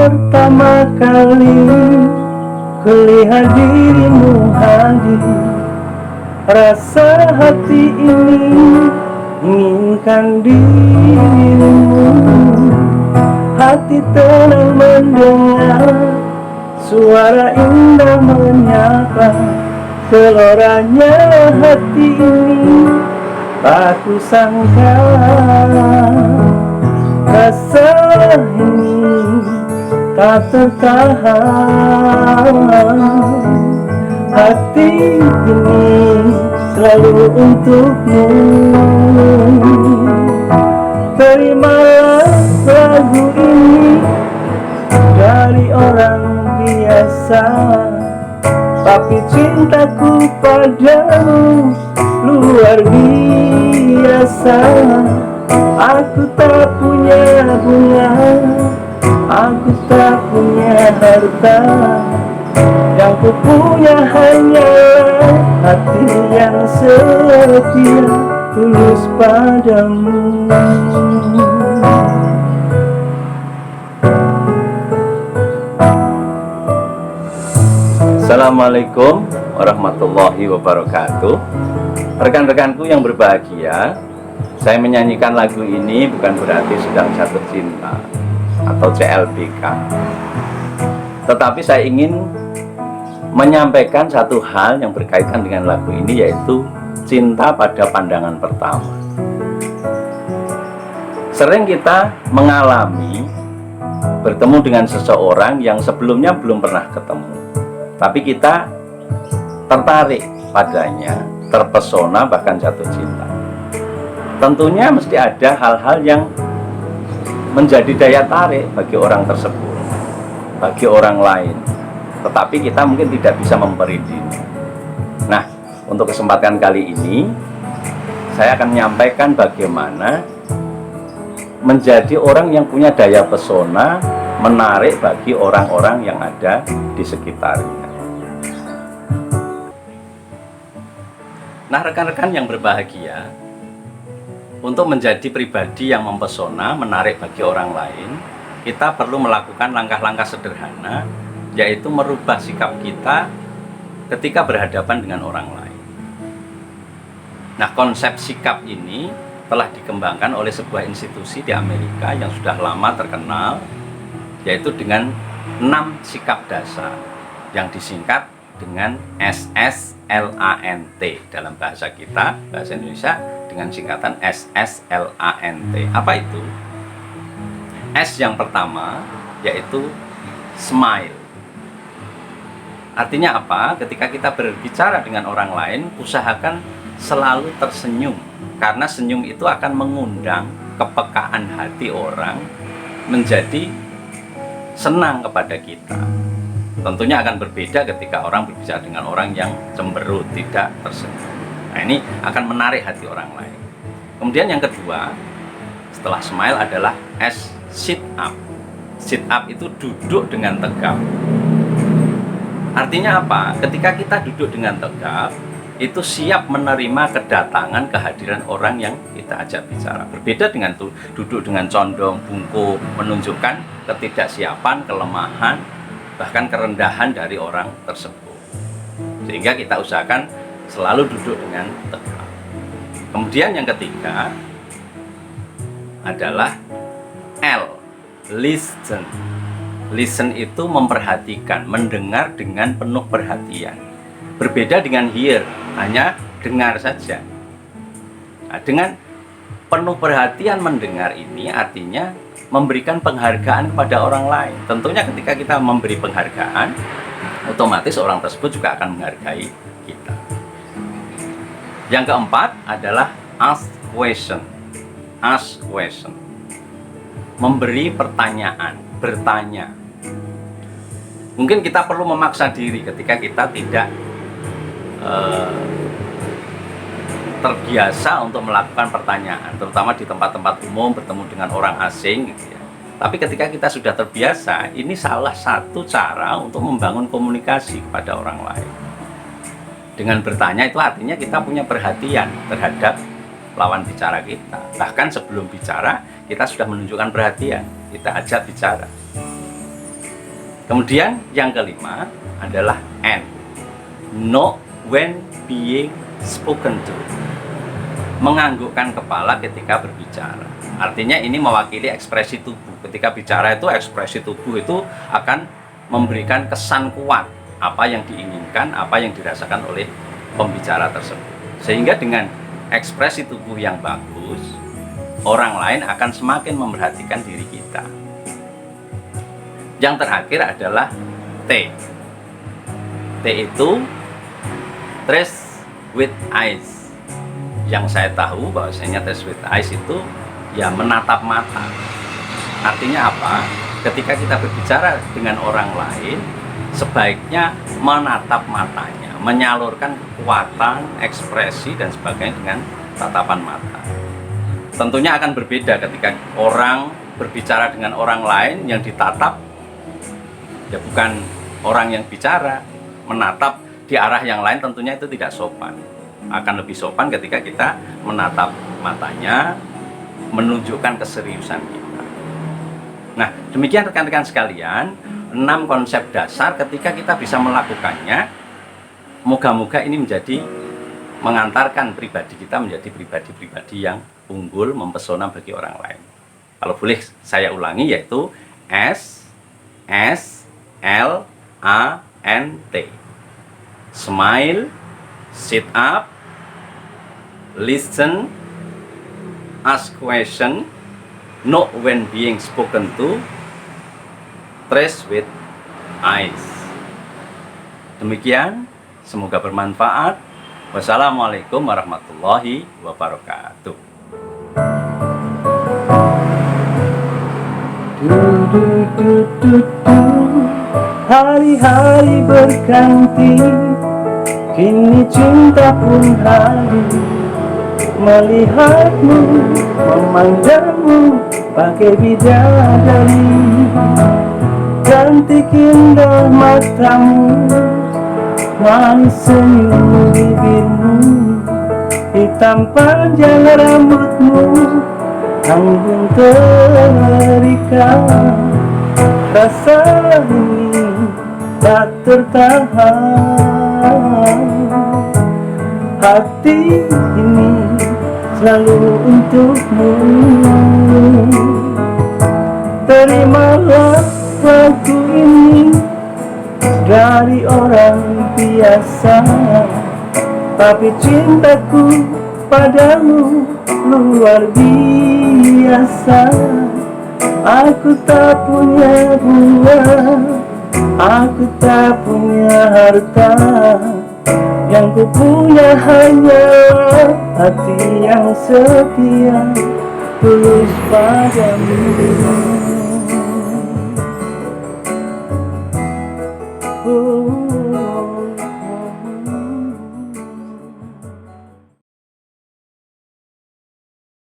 pertama kali kulihat dirimu hadir, rasa hati ini inginkan dirimu. Hati tenang mendengar suara indah menyapa, geloranya hati ini tak kusangka. Rasa ini tak tertahan, hati ini selalu untukmu. Terimalah lagu ini dari orang biasa, tapi cintaku padamu luar biasa. Aku tak punya bunga, aku tak punya harta, yang ku punya hanyalah hati yang setia, tulus padamu. Assalamualaikum warahmatullahi wabarakatuh. Rekan-rekanku yang berbahagia, saya menyanyikan lagu ini bukan berarti sedang jatuh cinta atau CLBK, tetapi saya ingin menyampaikan satu hal yang berkaitan dengan lagu ini, yaitu cinta pada pandangan pertama. Sering kita mengalami bertemu dengan seseorang yang sebelumnya belum pernah ketemu, tapi kita tertarik padanya, terpesona, bahkan jatuh cinta. Tentunya mesti ada hal-hal yang menjadi daya tarik bagi orang tersebut, bagi orang lain, tetapi kita mungkin tidak bisa memprediksi. Nah, untuk kesempatan kali ini saya akan menyampaikan bagaimana menjadi orang yang punya daya pesona, menarik bagi orang-orang yang ada di sekitarnya. Nah, rekan-rekan yang berbahagia, untuk menjadi pribadi yang mempesona, menarik bagi orang lain, kita perlu melakukan langkah-langkah sederhana, yaitu merubah sikap kita ketika berhadapan dengan orang lain. Nah, konsep sikap ini telah dikembangkan oleh sebuah institusi di Amerika yang sudah lama terkenal, yaitu dengan 6 sikap dasar yang disingkat dengan SSLANT dalam bahasa kita, bahasa Indonesia, dengan singkatan SSLANT. Apa itu? S yang pertama yaitu smile. Artinya apa? Ketika kita berbicara dengan orang lain, usahakan selalu tersenyum, karena senyum itu akan mengundang kepekaan hati orang menjadi senang kepada kita. Tentunya akan berbeda ketika orang berbicara dengan orang yang cemberut, tidak tersenyum. Nah, ini akan menarik hati orang lain. Kemudian yang kedua, setelah smile adalah S, sit up. Sit up itu duduk dengan tegap. Artinya apa? Ketika kita duduk dengan tegap, itu siap menerima kedatangan, kehadiran orang yang kita ajak bicara. Berbeda dengan duduk dengan condong, bungkuk, menunjukkan ketidaksiapan, kelemahan, bahkan kerendahan dari orang tersebut. Sehingga kita usahakan selalu duduk dengan tegap. Kemudian yang ketiga adalah L, listen. Listen itu memperhatikan, mendengar dengan penuh perhatian. Berbeda dengan hear, hanya dengar saja. Nah, dengan penuh perhatian mendengar ini artinya memberikan penghargaan kepada orang lain. Tentunya ketika kita memberi penghargaan, otomatis orang tersebut juga akan menghargai kita. Yang keempat adalah ask question. Ask question. Memberi pertanyaan, bertanya. Mungkin kita perlu memaksa diri ketika kita tidak terbiasa untuk melakukan pertanyaan, terutama di tempat-tempat umum, bertemu dengan orang asing gitu ya. Tapi ketika kita sudah terbiasa, ini salah satu cara untuk membangun komunikasi kepada orang lain. Dengan bertanya itu artinya kita punya perhatian terhadap lawan bicara kita. Bahkan sebelum bicara, kita sudah menunjukkan perhatian, kita ajak bicara. Kemudian yang kelima adalah N, know when being spoken to, menganggukkan kepala ketika berbicara. Artinya ini mewakili ekspresi tubuh. Ketika bicara itu ekspresi tubuh itu akan memberikan kesan kuat apa yang diinginkan, apa yang dirasakan oleh pembicara tersebut. Sehingga dengan ekspresi tubuh yang bagus, orang lain akan semakin memperhatikan diri kita. Yang terakhir adalah T. T itu trace with eyes. Yang saya tahu bahwasanya trace with eyes itu ya menatap mata. Artinya apa? Ketika kita berbicara dengan orang lain, sebaiknya menatap matanya, menyalurkan kekuatan, ekspresi dan sebagainya dengan tatapan mata. Tentunya akan berbeda ketika orang berbicara dengan orang lain yang ditatap, ya bukan orang yang bicara, menatap di arah yang lain tentunya itu tidak sopan. Akan lebih sopan ketika kita menatap matanya, menunjukkan keseriusan kita. Nah, demikian rekan-rekan sekalian, 6 konsep dasar ketika kita bisa melakukannya, moga-moga ini menjadi mengantarkan pribadi kita menjadi pribadi-pribadi yang unggul, mempesona bagi orang lain. Kalau boleh saya ulangi, yaitu S, S, L, A, N, T. Smile, sit up, listen, ask question, know when being spoken to, trace with eyes. Demikian, semoga bermanfaat. Wassalamualaikum warahmatullahi wabarakatuh. Hari-hari berganti, kini cinta pun hadir. Melihatmu, memandangmu bagai bidadari. Cantik indah matamu, manis senyum bibirmu, hitam panjang rambutmu, tanggung terikat. Rasa ini tak tertahan, hati ini selalu untukmu. Terimalah lagu ini dari orang biasa, tapi cintaku padamu luar biasa. Aku tak punya buah, aku tak punya harta, yang ku punya hanya hati yang setia, tulus padamu.